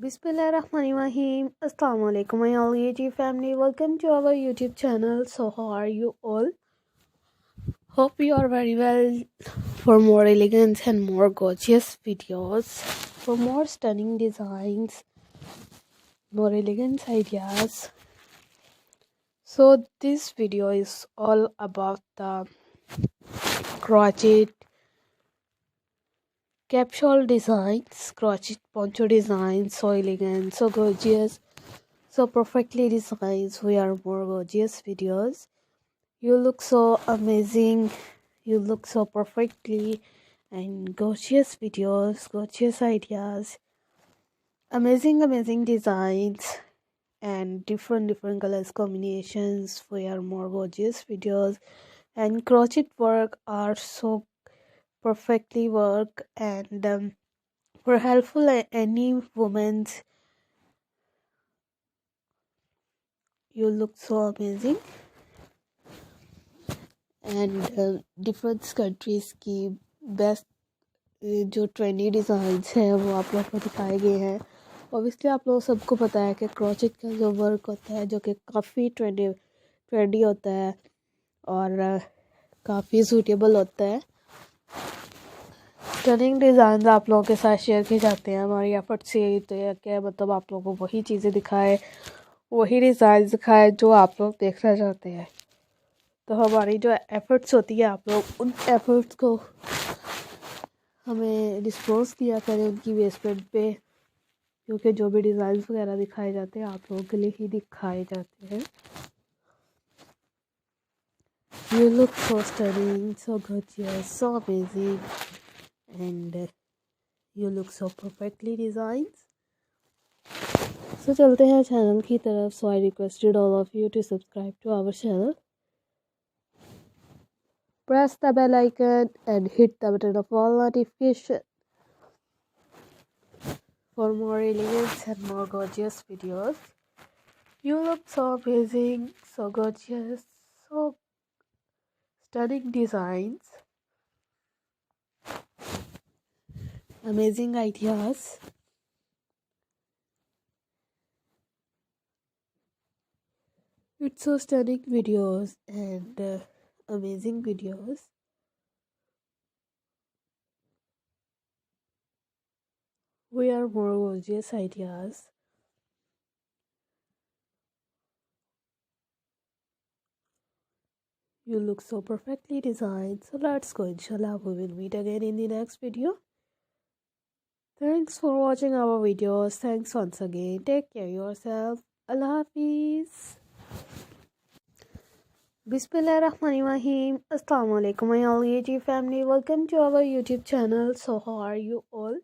Bismillahirrahmanirrahim. Assalamu alaikum, my all YouTube family. Welcome to our YouTube channel. So, how are you all? Hope you are very well. For more elegant and more gorgeous videos, for more stunning designs, more elegant ideas. So, this video is all about the crochet capsule designs, crochet poncho designs, so elegant, so gorgeous, so perfectly designed. We are more gorgeous videos. You look so amazing, you look so perfectly, and gorgeous videos, gorgeous ideas, amazing designs, and different colors combinations. We are more gorgeous videos, and crochet work are so perfectly work, and for helpful any woman's. You look so amazing, and different countries की best जो trendy designs हैं वो आप लोग को दिखाए गए हैं। ऑब्वियसली आप लोग सबको पता है कि क्रोचेट का जो वर्क होता है जो कि काफ़ी ट्रेंडी होता है और काफ़ी सूटेबल होता है। स्टनिंग डिज़ाइन आप लोगों के साथ शेयर किए जाते हैं। हमारी एफर्ट से यही तो है कि मतलब आप लोगों को वही चीज़ें दिखाए, वही डिज़ाइन दिखाए जो आप लोग देखना चाहते हैं। तो हमारी जो एफर्ट्स होती है आप लोग उन एफर्ट्स को हमें रिस्पॉन्स दिया करें उनकी बेसमेंट पे, क्योंकि जो भी डिज़ाइन वगैरह दिखाए जाते हैं आप लोगों के लिए ही दिखाए जाते हैं। You look so stunning, so gorgeous, so amazing, and you look so perfectly design. So चलते हैं चैनल की तरफ। So I requested all of you to subscribe to our channel, press the bell icon and hit the button of all notification for more elegant and more gorgeous videos. You look so amazing, so gorgeous, so stunning designs, amazing ideas. It's so stunning videos and amazing videos. We are more gorgeous ideas. You look so perfectly designed. So let's go. Inshallah, we will meet again in the next video. Thanks for watching our videos. Thanks once again. Take care of yourself. Allah Hafiz. Bismillahirrahmanirrahim. Assalamu alaikum, my all YouTube family. Welcome to our YouTube channel. So, how are you all?